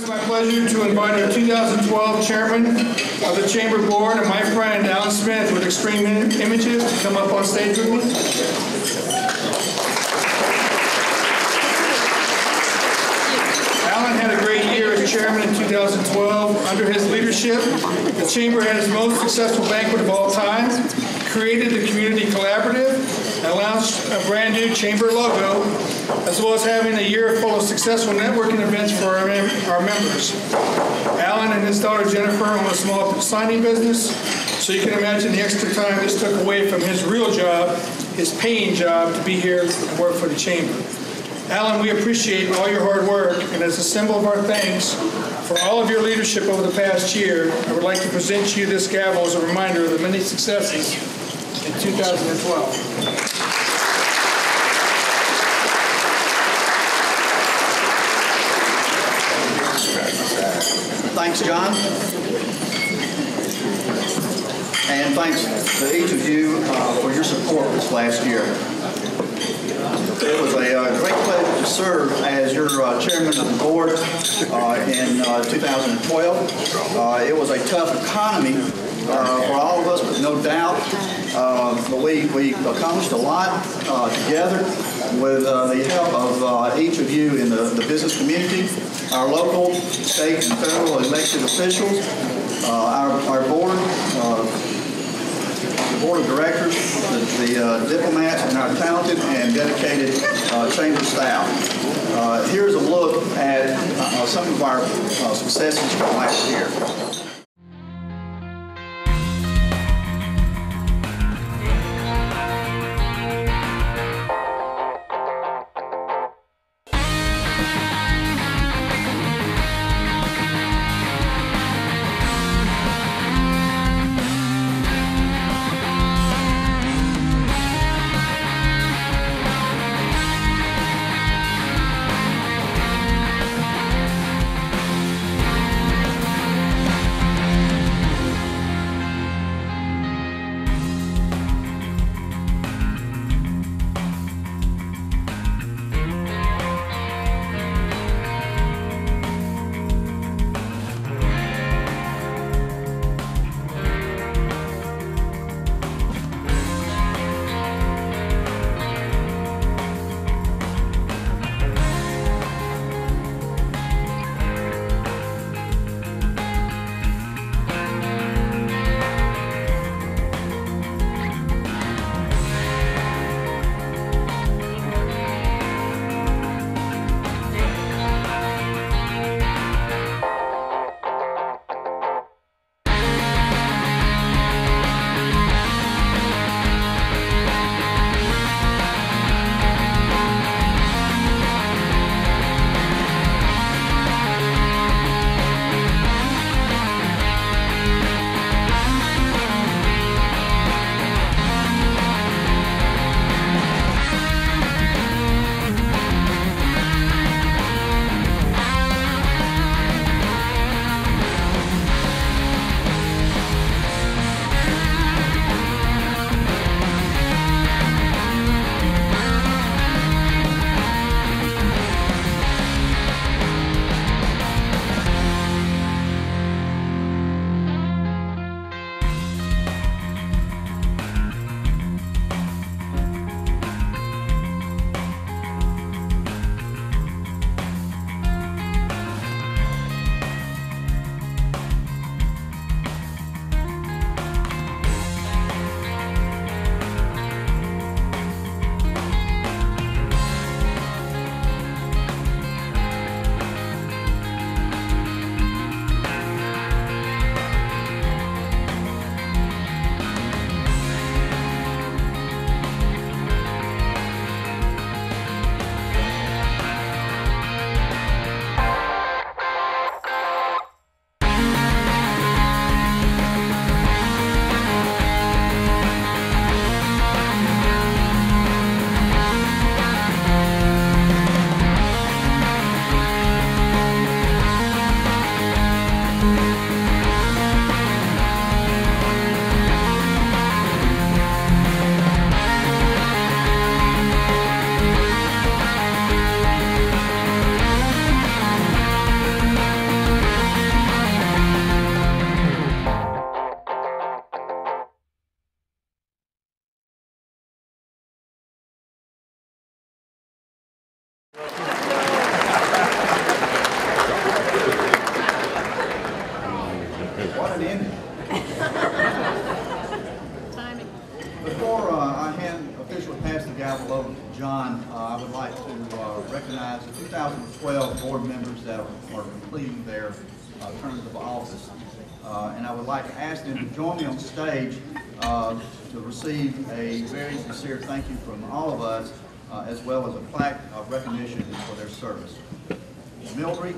It's my pleasure to invite our 2012 Chairman of the Chamber Board and my friend Alan Smith with Extreme Images to come up on stage with me. Alan had a great year as Chairman in 2012. Under his leadership, the Chamber had its most successful banquet of all time, created the Community Collaborative, and launched a brand new Chamber logo, as well as having a year full of successful networking events for our members. Alan and his daughter Jennifer own a small signing business, so you can imagine the extra time this took away from his real job, his paying job, to be here and work for the Chamber. Alan, we appreciate all your hard work, and as a symbol of our thanks for all of your leadership over the past year, I would like to present to you this gavel as a reminder of the many successes in 2012. Thanks, John. And thanks to each of you for your support this last year. It was a great pleasure to serve as your chairman of the board in 2012. It was a tough economy for all of us, but no doubt. But we accomplished a lot together with the help of each of you in the business community, our local, state, and federal elected officials, our board, the board of directors, the diplomats, and our talented and dedicated chamber staff. Here's a look at some of our successes from last year. 2012 board members that are completing their terms of office. And I would like to ask them to join me on stage to receive a very sincere thank you from all of us, as well as a plaque of recognition for their service. Mildred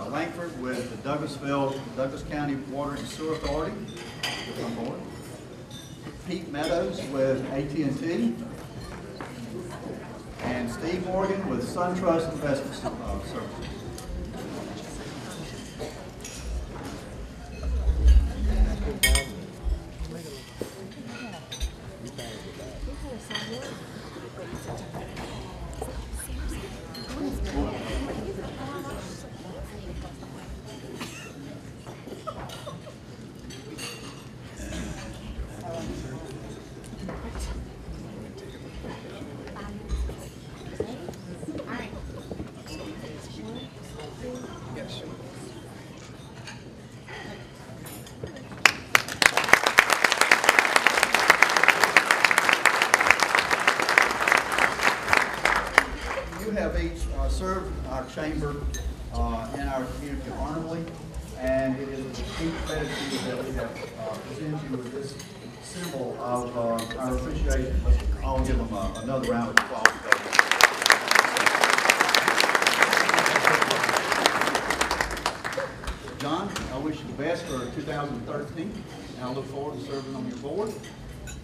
Langford with the Douglas County Water and Sewer Authority, come forward. Pete Meadows with AT&T, and Steve Morgan with SunTrust Investment Services. Served our chamber and our community honorably, and it is a deep gratitude that we have presented you with this symbol of our appreciation. Let's all give them another round of applause. John, I wish you the best for 2013, and I look forward to serving on your board.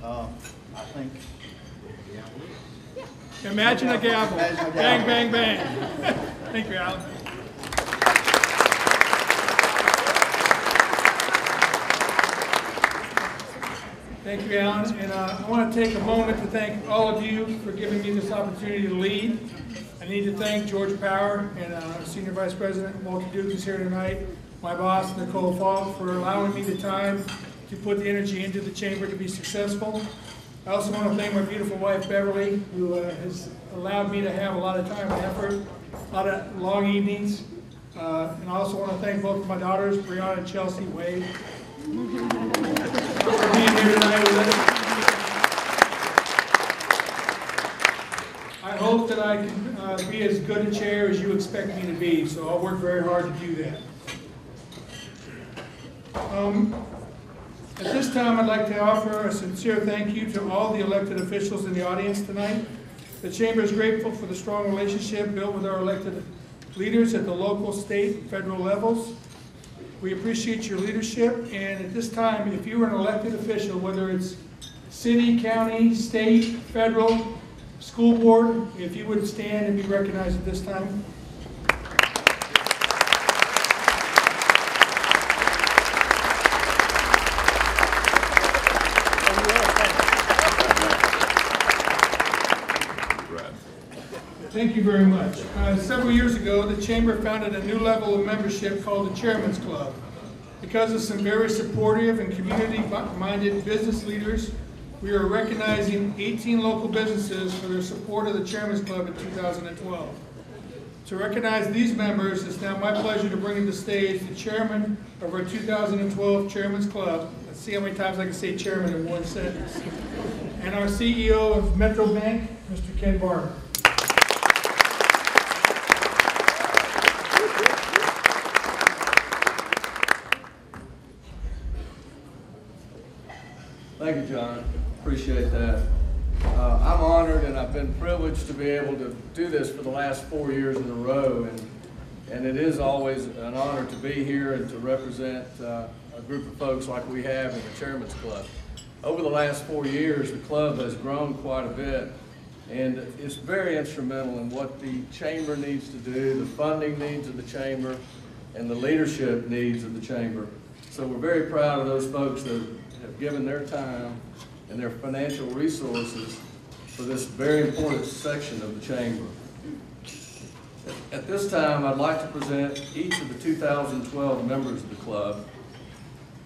I think. Imagine a gavel. Bang, bang, bang. Thank you, Alan. Thank you, Alan. And I want to take a moment to thank all of you for giving me this opportunity to lead. I need to thank George Power and our Senior Vice President, Walter Duke, is here tonight, my boss, Nicole Falk, for allowing me the time to put the energy into the chamber to be successful. I also want to thank my beautiful wife, Beverly, who has allowed me to have a lot of time and effort, a lot of long evenings. And I also want to thank both of my daughters, Brianna and Chelsea Wade, for being here tonight with us. I hope that I can be as good a chair as you expect me to be, so I'll work very hard to do that. At this time, I'd like to offer a sincere thank you to all the elected officials in the audience tonight. The Chamber is grateful for the strong relationship built with our elected leaders at the local, state, and federal levels. We appreciate your leadership, and at this time, if you are an elected official, whether it's city, county, state, federal, school board, if you would stand and be recognized at this time. Thank you very much. Several years ago, the Chamber founded a new level of membership called the Chairman's Club. Because of some very supportive and community-minded business leaders, we are recognizing 18 local businesses for their support of the Chairman's Club in 2012. To recognize these members, it's now my pleasure to bring to the stage the chairman of our 2012 Chairman's Club. Let's see how many times I can say chairman in one sentence. And our CEO of Metro Bank, Mr. Ken Barber. Thank you, John. Appreciate that. I'm honored, and I've been privileged to be able to do this for the last 4 years in a row, and it is always an honor to be here and to represent a group of folks like we have in the Chairman's Club. Over the last 4 years, the club has grown quite a bit, and it's very instrumental in what the Chamber needs to do, the funding needs of the Chamber, and the leadership needs of the Chamber. So we're very proud of those folks that have given their time and their financial resources for this very important section of the Chamber. At this time, I'd like to present each of the 2012 members of the club,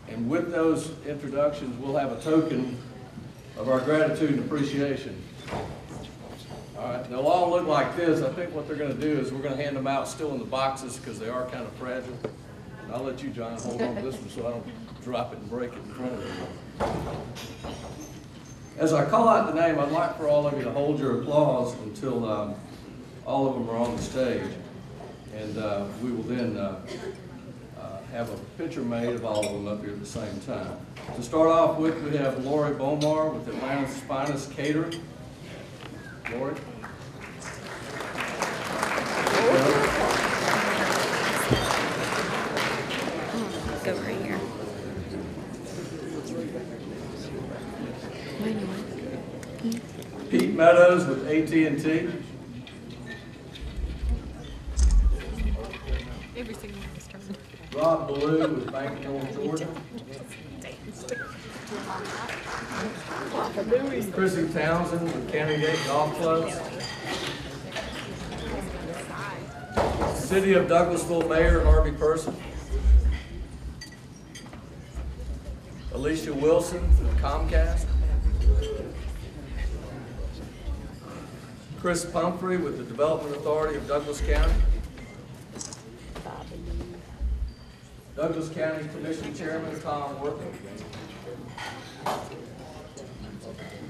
and with those introductions, we'll have a token of our gratitude and appreciation. All right, they'll all look like this. I think what they're going to do is we're going to hand them out still in the boxes because they are kind of fragile. And I'll let you, John, hold on to this one so I don't drop it and break it in front of you. As I call out the name, I'd like for all of you to hold your applause until all of them are on the stage. and we will then have a picture made of all of them up here at the same time. To start off with, we have Lori Bomar with Atlanta's Finest Catering. Lori. Go right here. Pete Meadows with AT&T. Every single one is coming. Rob Ballou with Bank of North Georgia. Chrissy Townsend with Candygate Golf Club. City of Douglasville Mayor Harvey Person. Alicia Wilson with Comcast. Chris Pumphrey with the Development Authority of Douglas County. Douglas County Commission Chairman Tom Worthing.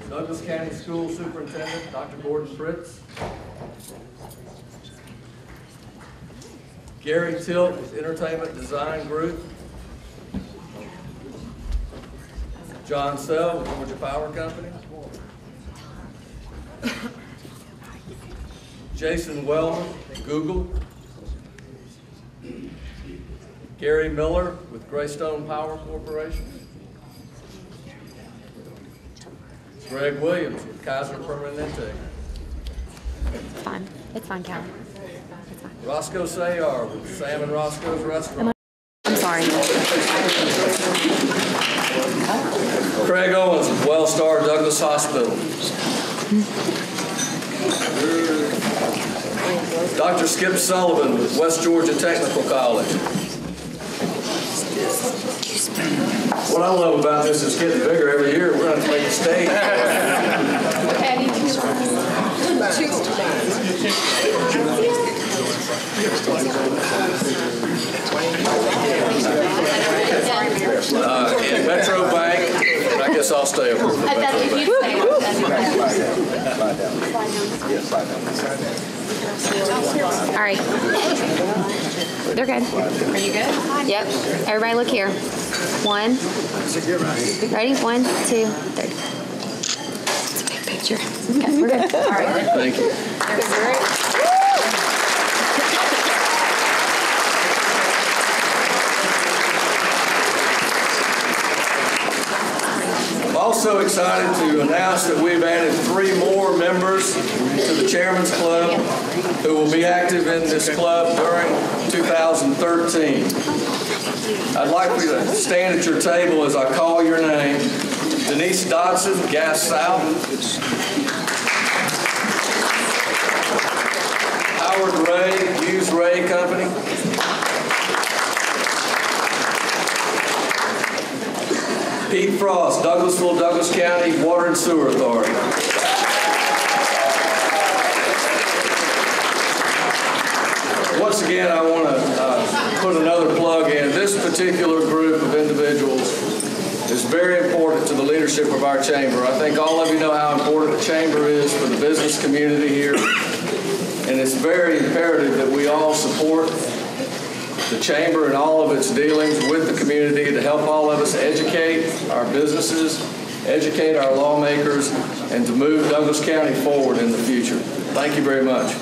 Douglas County School Superintendent Dr. Gordon Fritz. Gary Tilt with Entertainment Design Group. John Sell with Georgia Power Company. Jason Wellman, Google. Gary Miller with Greystone Power Corporation. Greg Williams with Kaiser Permanente. It's fine. It's fine, Cal. It's fine. Roscoe Sayar with Sam and Roscoe's Restaurant. I'm sorry. Craig Owens with Wellstar Douglas Hospital. Dr. Skip Sullivan with West Georgia Technical College. What I love about this is getting bigger every year. We're going to have to make a stage. Metro Bank. I guess I'll stay over for Metro Bank. All right. They're good. Are you good? Yep. Everybody look here. 1. Ready? 1, 2, 3. It's a big picture. Okay, we're good. All right. Thank you. I'm also excited to announce that we've added 3 more members to the Chairman's Club who will be active in this club during 2013. I'd like for you to stand at your table as I call your name. Denise Dodson, Gas South. Howard Ray, Hughes Ray Company. Pete Frost, Douglasville, Douglas County Water and Sewer Authority. Once again, I want to put another plug in. This particular group of individuals is very important to the leadership of our chamber. I think all of you know how important the chamber is for the business community here. And it's very imperative that we all support the chamber and all of its dealings with the community to help all of us educate our businesses, educate our lawmakers, and to move Douglas County forward in the future. Thank you very much.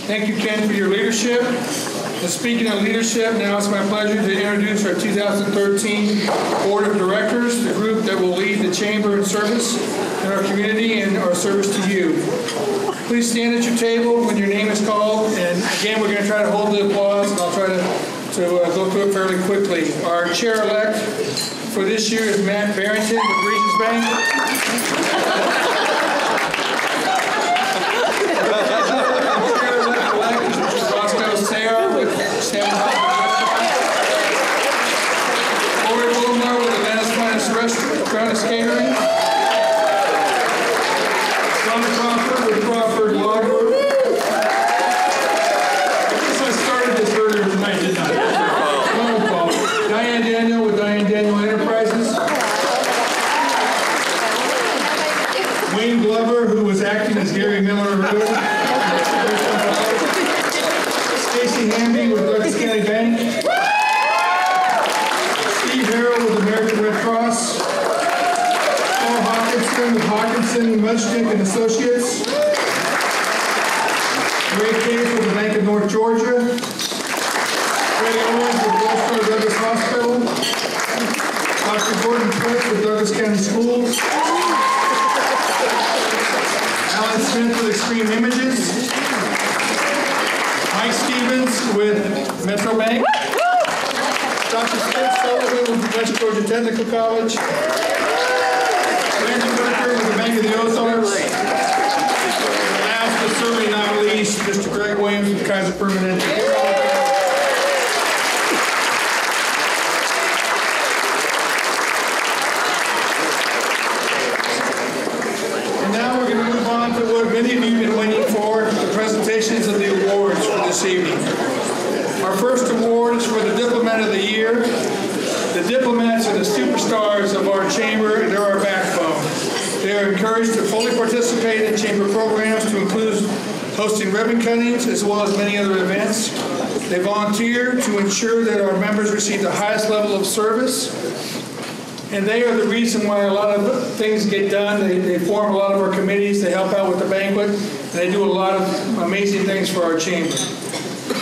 Thank you, Ken, for your leadership. And speaking of leadership, now it's my pleasure to introduce our 2013 Board of Directors, the group that will lead the Chamber in service in our community and our service to you. Please stand at your table when your name is called. And again, we're going to try to hold the applause, and I'll try to go through it fairly quickly. Our chair-elect for this year is Matt Barrington with Regions Bank. Catering. John Crawford with Crawford Law Group. I guess I started this earlier tonight, didn't I? Diane Daniel with Diane Daniel Enterprises. Wayne Glover, who was acting as Gary Miller. Stacy Hamby with Douglas County Bank. Steve Harrell with American Red Cross. Paul Hawkinson with Hawkinson, Mudstick and Associates. Ray Case with the Bank of North Georgia. Freddie Owens with Western Douglas Hospital. Dr. Gordon Prince with Douglas County Schools. Alan Smith with Extreme Images. Mike Stevens with Metro Bank. Dr. Skip Sullivan with West Georgia Technical College. Randy Burker with the Bank of the Ozarks. And last but certainly not least, Mr. Greg Williams with Kaiser Permanente. And now we're going to move on to what many of you have been waiting for, the presentations of the awards for this evening. Our first award is for the Diplomat of the Year. The diplomats are the superstars of our chamber, and they're our backbone. They are encouraged to fully participate in chamber programs to include hosting ribbon cuttings as well as many other events. They volunteer to ensure that our members receive the highest level of service. And they are the reason why a lot of things get done. They form a lot of our committees. They help out with the banquet. And they do a lot of amazing things for our chamber.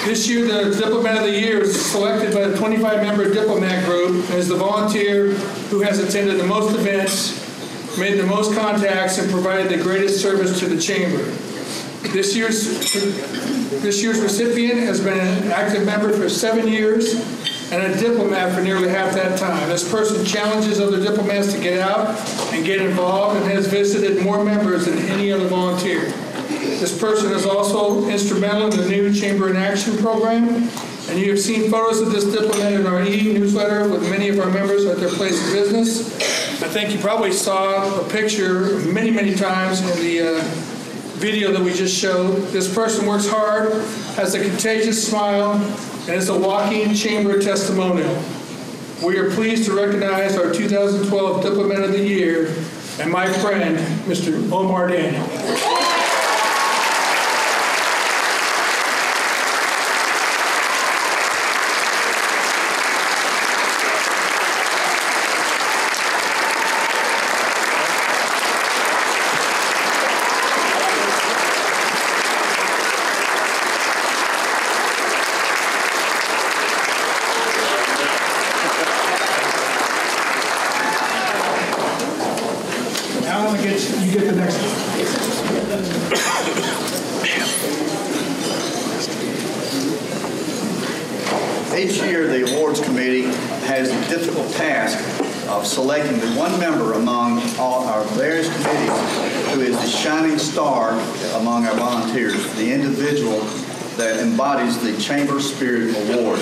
This year, the Diplomat of the Year is selected by the 25-member diplomat group as the volunteer who has attended the most events, made the most contacts, and provided the greatest service to the chamber. This year's recipient has been an active member for 7 years and a diplomat for nearly half that time. This person challenges other diplomats to get out and get involved and has visited more members than any other volunteer. This person is also instrumental in the new Chamber in Action program, and you have seen photos of this diplomat in our e-newsletter with many of our members at their place of business. I think you probably saw a picture many, many times in the video that we just showed. This person works hard, has a contagious smile, and is a walking chamber testimonial. We are pleased to recognize our 2012 Diplomat of the Year and my friend, Mr. Omar Daniel. You get the next one. Each year, the awards committee has the difficult task of selecting the one member among all our various committees who is the shining star among our volunteers, the individual that embodies the Chamber Spirit Award.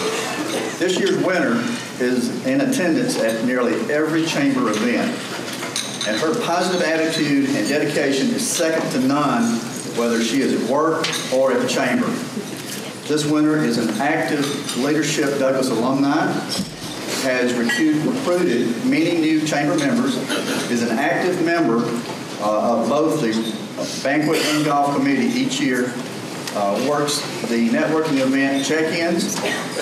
This year's winner is in attendance at nearly every chamber event. And her positive attitude and dedication is second to none, whether she is at work or at the chamber. This winner is an active Leadership Douglas alumni, has recruited many new chamber members, is an active member of both the banquet and golf committee each year, works the networking event check-ins,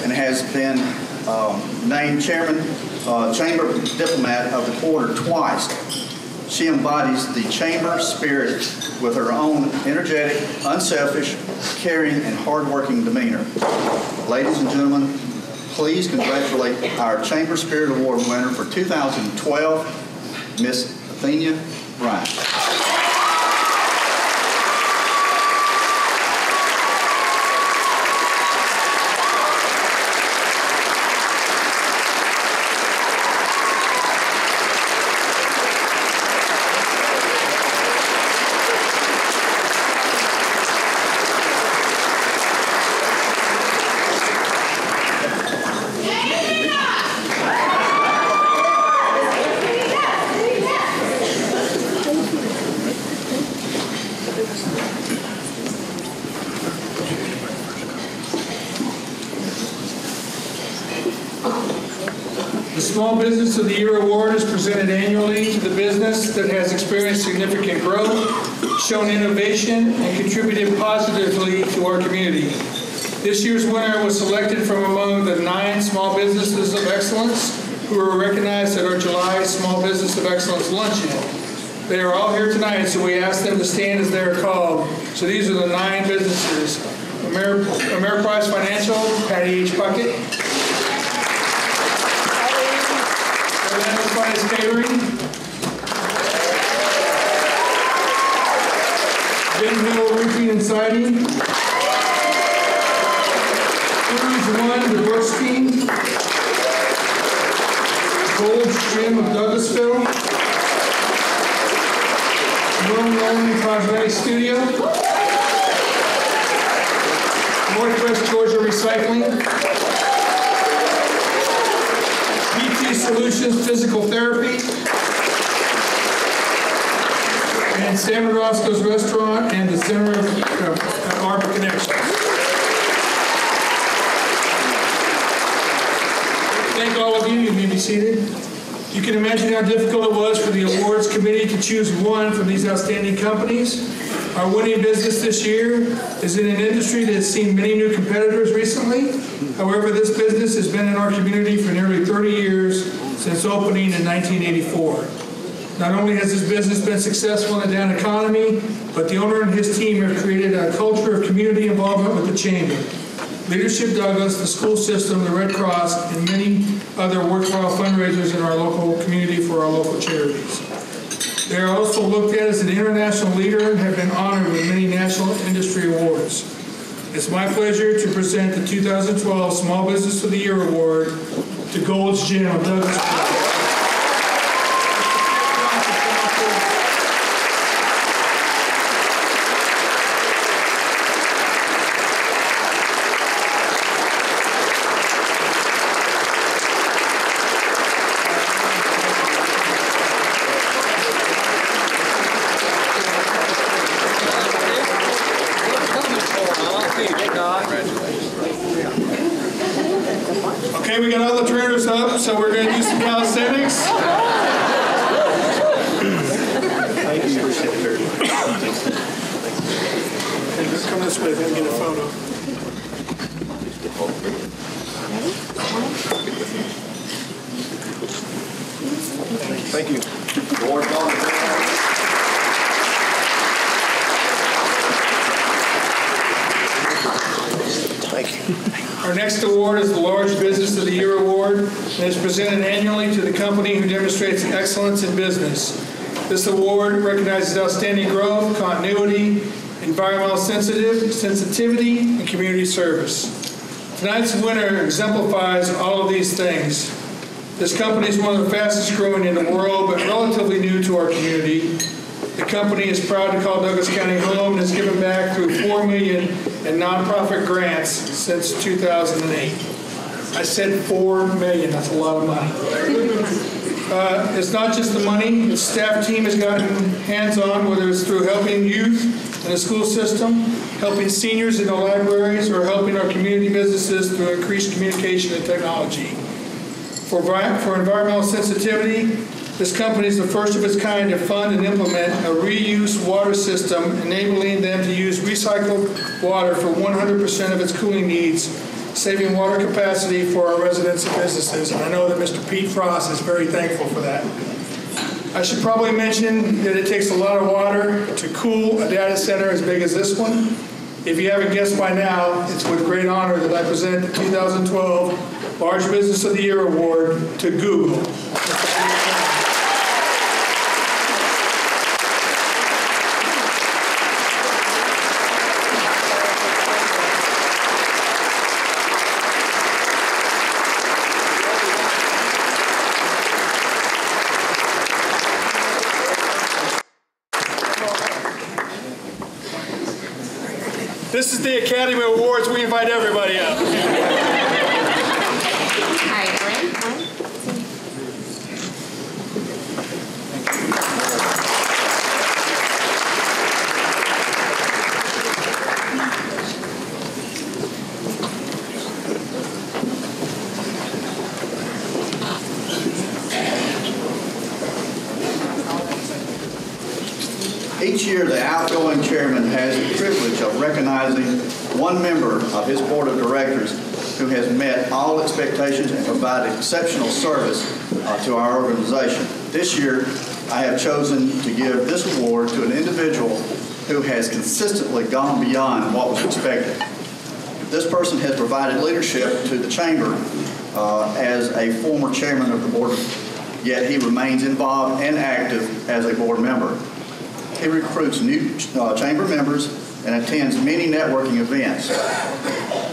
and has been named chairman, chamber diplomat of the quarter twice. She embodies the chamber spirit with her own energetic, unselfish, caring, and hardworking demeanor. Ladies and gentlemen, please congratulate our Chamber Spirit Award winner for 2012, Miss Athenia Bryant. Small Business of the Year Award is presented annually to the business that has experienced significant growth, shown innovation, and contributed positively to our community. This year's winner was selected from among the 9 small businesses of excellence who were recognized at our July Small Business of Excellence luncheon. They are all here tonight, so we ask them to stand as they are called. So these are the 9 businesses. Ameriprise Financial, Patty H. Puckett. Orlando Finance Catering. Ben Hill Roofing and Siding. Cruise One, the Brooks Team. Gold's Gym of Douglasville. Rome Rolling Cosmetic Studio. Northwest Georgia Recycling. BT Solutions Physical Therapy. And San Roscoe's Restaurant and the Center of Arbor Connection. Thank all of you. You may be seated. You can imagine how difficult it was for the awards committee to choose one from these outstanding companies. Our winning business this year is in an industry that has seen many new competitors recently. However, this business has been in our community for nearly 30 years since opening in 1984. Not only has this business been successful in the down economy, but the owner and his team have created a culture of community involvement with the Chamber. Leadership Douglas, the school system, the Red Cross, and many other worthwhile fundraisers in our local community for our local charities. They are also looked at as an international leader and have been honored with many national industry awards. It's my pleasure to present the 2012 Small Business of the Year Award to Gold's Gym of Douglasville. Okay, we got all the trainers up, so we're going to do some calisthenics. Come this way, then get a photo. Thank you. Our next award is the Large Business of the Year Award, and is presented annually to the company who demonstrates excellence in business. This award recognizes outstanding growth, continuity, environmental sensitivity, and community service. Tonight's winner exemplifies all of these things. This company is one of the fastest growing in the world, but relatively new to our community. The company is proud to call Douglas County home and has given back through $4 million in nonprofit grants since 2008. I said $4 million, that's a lot of money. It's not just the money, the staff team has gotten hands-on, whether it's through helping youth in the school system, helping seniors in the libraries, or helping our community businesses through increased communication and technology. For environmental sensitivity, this company is the first of its kind to fund and implement a reuse water system, enabling them to use recycled water for 100% of its cooling needs, saving water capacity for our residents and businesses. And I know that Mr. Pete Frost is very thankful for that. I should probably mention that it takes a lot of water to cool a data center as big as this one. If you haven't guessed by now, it's with great honor that I present the 2012 Large Business of the Year Award to Google. This is the Academy Awards. We invite everybody up. All right, ready? Each year, the outgoing chairman has the privilege of recognizing one member of his board of directors who has met all expectations and provided exceptional service to our organization. This year, I have chosen to give this award to an individual who has consistently gone beyond what was expected. This person has provided leadership to the chamber as a former chairman of the board, yet he remains involved and active as a board member. He recruits new chamber members and attends many networking events.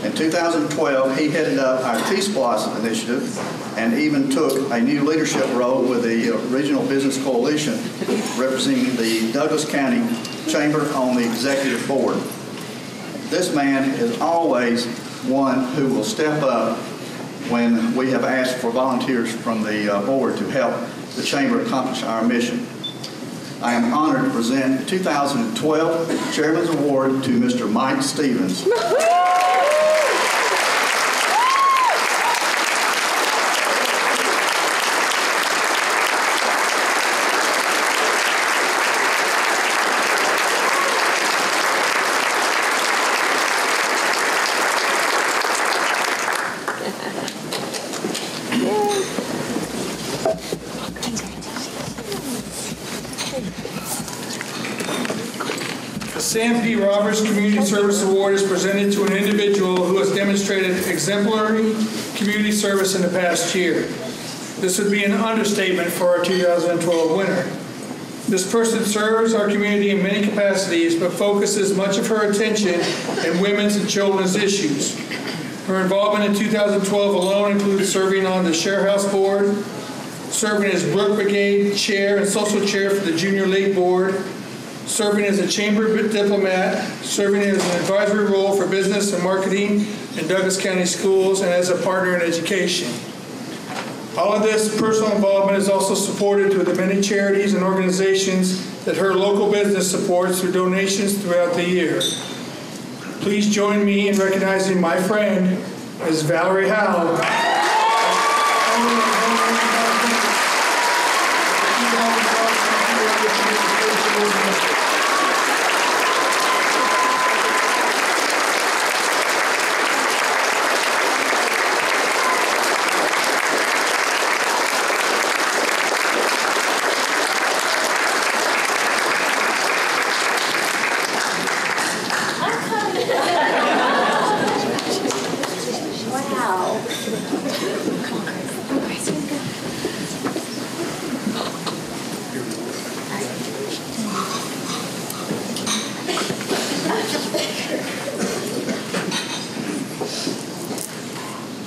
In 2012, he headed up our T-SPLOS initiative and even took a new leadership role with the Regional Business Coalition, representing the Douglas County Chamber on the executive board. This man is always one who will step up when we have asked for volunteers from the board to help the chamber accomplish our mission. I am honored to present the 2012 Chairman's Award to Mr. Mike Stevens. The Sam P. Roberts Community Service Award is presented to an individual who has demonstrated exemplary community service in the past year. This would be an understatement for our 2012 winner. This person serves our community in many capacities, but focuses much of her attention in women's and children's issues. Her involvement in 2012 alone includes serving on the Share House Board, serving as Brook Brigade Chair and Social Chair for the Junior League Board, serving as a chamber diplomat, serving as an advisory role for business and marketing in Douglas County Schools, and as a partner in education. All of this personal involvement is also supported through the many charities and organizations that her local business supports through donations throughout the year. Please join me in recognizing my friend, Ms. Valerie Howe.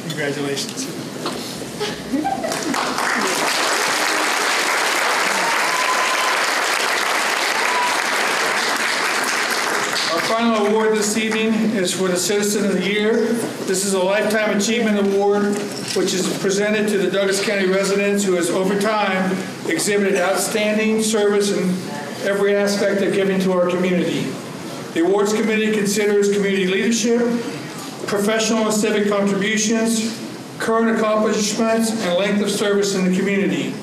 Congratulations. Our final award this evening is for the Citizen of the Year. This is a Lifetime Achievement Award, which is presented to the Douglas County residents who has over time exhibited outstanding service in every aspect of giving to our community. The awards committee considers community leadership, professional and civic contributions, current accomplishments, and length of service in the community.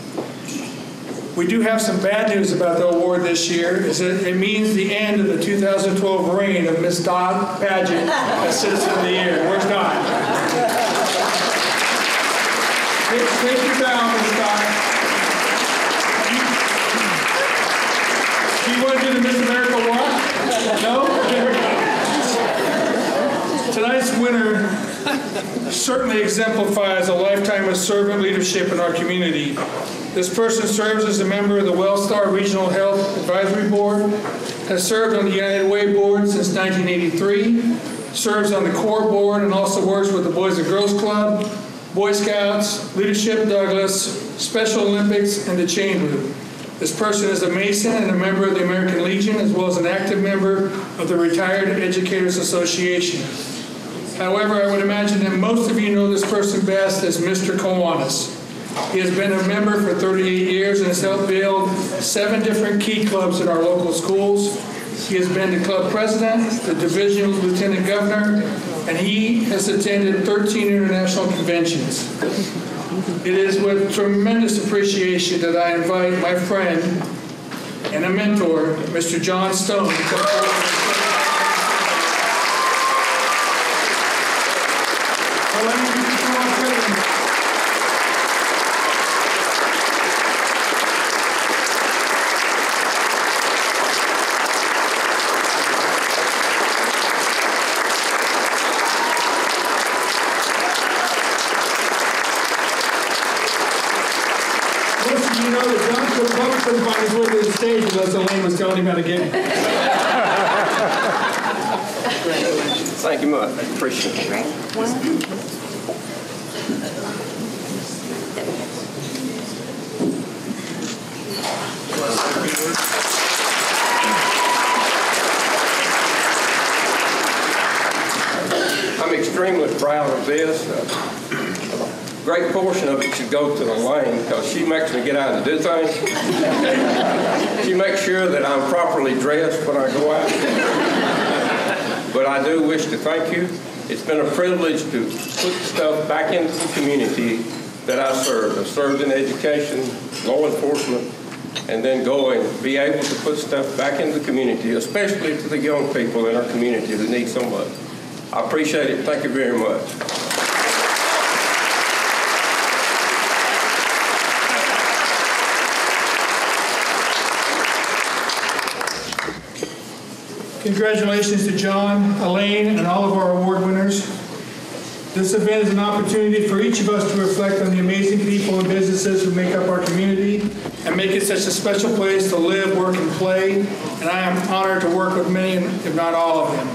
We do have some bad news about the award this year, is that it means the end of the 2012 reign of Miss Dot Pageant as Citizen of the Year. Where's Dot? Take your bow, Miss Dot. Do you want to do the Miss America walk? No? Tonight's winner certainly exemplifies a lifetime of servant leadership in our community. This person serves as a member of the Wellstar Regional Health Advisory Board, has served on the United Way Board since 1983, serves on the Corps Board, and also works with the Boys and Girls Club, Boy Scouts, Leadership Douglas, Special Olympics, and the Chamber. This person is a Mason and a member of the American Legion, as well as an active member of the Retired Educators Association. However, I would imagine that most of you know this person best as Mr. Kiwanis. He has been a member for 38 years and has helped build 7 different key clubs in our local schools. He has been the club president, the divisional lieutenant governor, and he has attended 13 international conventions. It is with tremendous appreciation that I invite my friend, and a mentor, Mr. John Stone, to come forward. Elaine, you can come on, please. You know that John couldn't find his way to the stage unless Elaine was telling him how to get it. Thank you much. I appreciate it. Right. I'm extremely proud of this. A great portion of it should go to Elaine because she makes me get out and do things. She makes sure that I'm properly dressed when I go out. But I do wish to thank you. It's been a privilege to put stuff back into the community that I served. I served in education, law enforcement, and then go and be able to put stuff back into the community, especially to the young people in our community who need so much. I appreciate it. Thank you very much. Congratulations to John, Elaine, and all of our award winners. This event is an opportunity for each of us to reflect on the amazing people and businesses who make up our community and make it such a special place to live, work, and play. And I am honored to work with many, if not all of them.